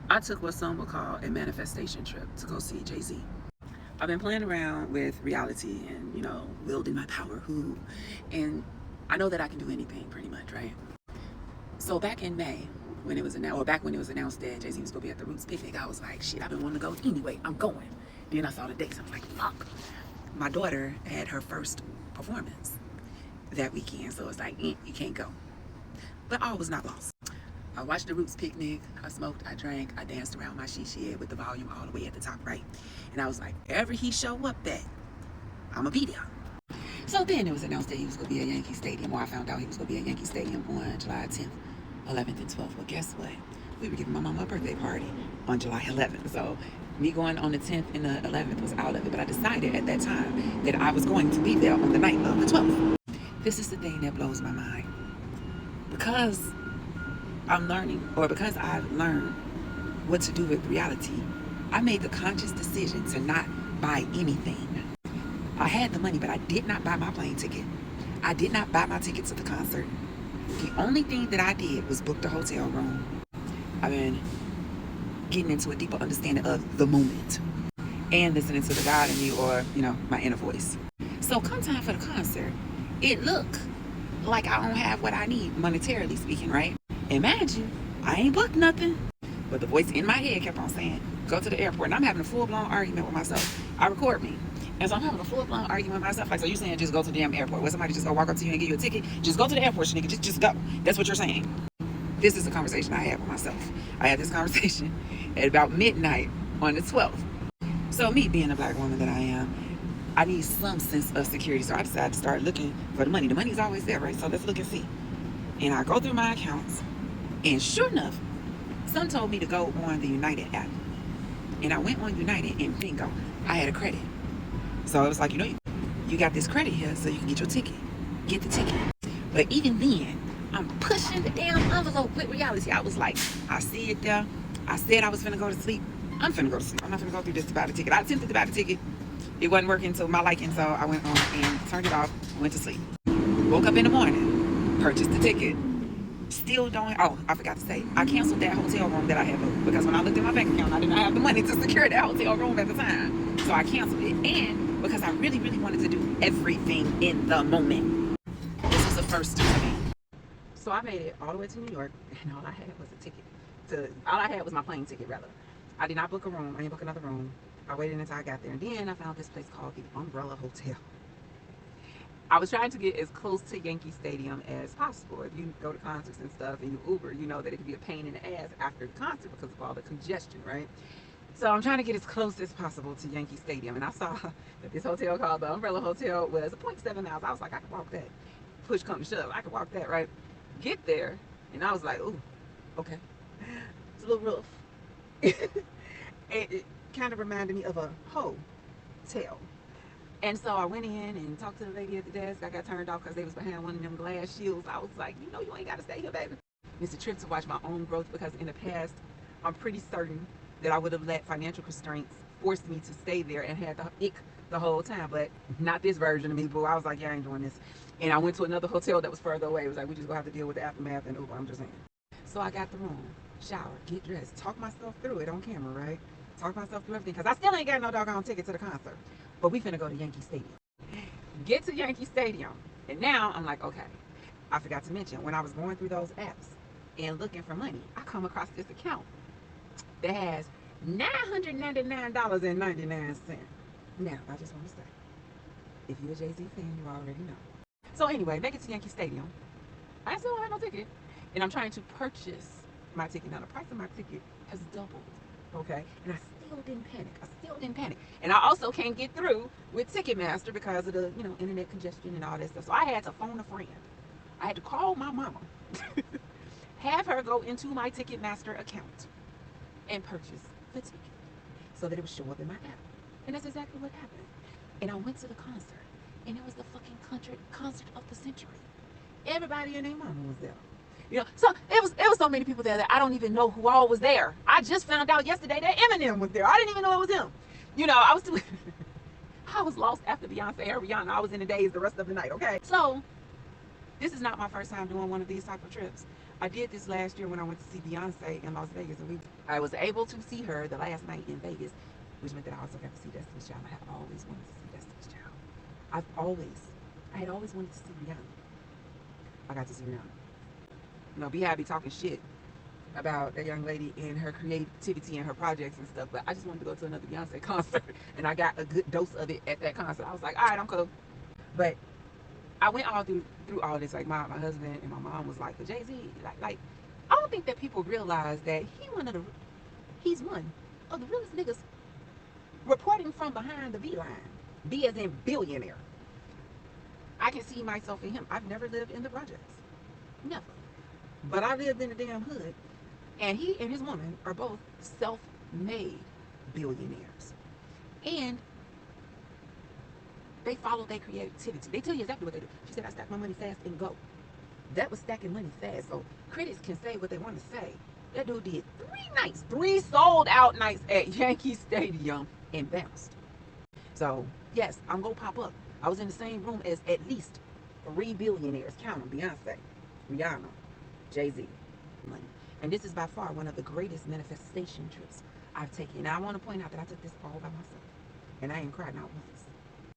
I took what some would call a manifestation trip to go see JayZ. I've been playing around with reality and, wielding my power. And I know that I can do anything pretty much, right? So back in May, when it was announced, or back when it was announced that JayZ was going to be at the Roots picnic, I was like, shit, I've been wanting to go anyway. I'm going. Then I saw the dates. I was like, fuck. My daughter had her first performance that weekend, so it's like, you can't go. But all was not lost. I watched the Roots picnic. I smoked, I drank, I danced around my she with the volume all the way at the top right. And I was like, wherever he show up at, I'ma be there. So then it was announced that he was going to be at Yankee Stadium, or I found out he was going to be at Yankee Stadium on July 10th, 11th, and 12th. Well, guess what? We were giving my mama a birthday party on July 11th. So me going on the 10th and the 11th was out of it. But I decided at that time that I was going to be there on the night of the 12th. This is the thing that blows my mind. Because I'm learning, or because I've learned what to do with reality, I made the conscious decision to not buy anything. I had the money, but I did not buy my plane ticket. I did not buy my ticket to the concert. The only thing that I did was book the hotel room. I've been getting into a deeper understanding of the moment and listening to the God in me, or, my inner voice. So come time for the concert, it looked like I don't have what I need, monetarily speaking, right? Imagine, I ain't booked nothing. But the voice in my head kept on saying, go to the airport. And I'm having a full-blown argument with myself. I record me. And so I'm having a full-blown argument with myself. Like, so you're saying just go to the damn airport. Where somebody just gonna walk up to you and give you a ticket? Just go to the airport, nigga. Just go. That's what you're saying. This is a conversation I had with myself. I had this conversation at about midnight on the 12th. So me being a black woman that I am, I need some sense of security. So I decided to start looking for the money. The money's always there, right? So let's look and see. And I go through my accounts. And sure enough, some told me to go on the United app. And I went on United and bingo, I had a credit. So it was like, you got this credit here so you can get your ticket. Get the ticket. But even then, I'm pushing the damn envelope with reality. I was like, I see it there. I said I was finna go to sleep. I'm finna go to sleep. I'm not finna go through this to buy the ticket. I attempted to buy the ticket. It wasn't working to my liking, so I went on and turned it off, went to sleep. Woke up in the morning, purchased the ticket. Still don't. Oh, I forgot to say, I canceled that hotel room that I had booked, because when I looked at my bank account, I did not have the money to secure that hotel room at the time. So I canceled it. And because I really, really wanted to do everything in the moment. This was the first time for me. So I made it all the way to New York, and all I had was a ticket. All I had was my plane ticket, rather. I did not book a room. I didn't book another room. I waited until I got there. And then I found this place called the Umbrella Hotel. I was trying to get as close to Yankee Stadium as possible. If you go to concerts and stuff and you Uber, you know that it can be a pain in the ass after the concert because of all the congestion, right? So I'm trying to get as close as possible to Yankee Stadium. And I saw that this hotel called the Umbrella Hotel was 0.7 miles. I was like, I could walk that. Push come to shove, I could walk that, right? Get there, and I was like, ooh, okay. It's a little rough. It kind of reminded me of a hotel. And so I went in and talked to the lady at the desk. I got turned off because they was behind one of them glass shields. I was like, you ain't got to stay here, baby. It's a trip to watch my own growth, because in the past, I'm pretty certain that I would have let financial constraints force me to stay there and had the ick the whole time. But not this version of me, boo. I was like, yeah, I ain't doing this. And I went to another hotel that was further away. It was like, we just gonna have to deal with the aftermath and Uber. I'm just saying. So I got the room, shower, get dressed, talk myself through it on camera, right? Talk myself through everything, because I still ain't got no doggone ticket to the concert. But we finna go to Yankee Stadium. Get to Yankee Stadium. And now I'm like, okay. I forgot to mention, when I was going through those apps and looking for money, I come across this account that has $999.99. Now, I just want to say, if you're a JayZ fan, you already know. So anyway, make it to Yankee Stadium. I still don't have no ticket. And I'm trying to purchase my ticket. Now, the price of my ticket has doubled. Okay? And I still didn't panic. And I also can't get through with Ticketmaster because of the, internet congestion and all that stuff. So I had to phone a friend. I had to call my mama, have her go into my Ticketmaster account and purchase the ticket so that it would show up in my app. And that's exactly what happened. And I went to the concert, and it was the fucking concert of the century. Everybody and their mama was there. So it was so many people there that I don't even know who all was there. I just found out yesterday that Eminem was there. I didn't even know it was him. I was too I was lost after Beyonce or Rihanna. I was in the daze the rest of the night, okay? So this is not my first time doing one of these type of trips. I did this last year when I went to see Beyonce in Las Vegas, and I was able to see her the last night in Vegas, which meant that I also got to see Destiny's Child. I have always wanted to see Destiny's Child. I had always wanted to see Rihanna. I got to see Rihanna. You know, be talking shit about that young lady and her creativity and her projects and stuff, but I just wanted to go to another Beyonce concert, and I got a good dose of it at that concert. I was like, all right, I'm cool. But I went all through all this. Like my husband and my mom was like, "The JayZ, like, I don't think that people realize that he's one of the realest niggas reporting from behind the B line. B as in billionaire. I can see myself in him. I've never lived in the projects, never, but I lived in the damn hood, and he and his woman are both self-made billionaires, and they follow their creativity. They tell you exactly what they do. She said, I stack my money fast and go. That was stacking money fast. So critics can say what they want to say. That dude did 3 sold out nights at Yankee Stadium and bounced. So yes, I'm gonna pop up. I was in the same room as at least 3 billionaires. Count them: Beyonce, Rihanna, JayZ, money. And this is by far one of the greatest manifestation trips I've taken. Now I want to point out that I took this all by myself, and I ain't cried not once.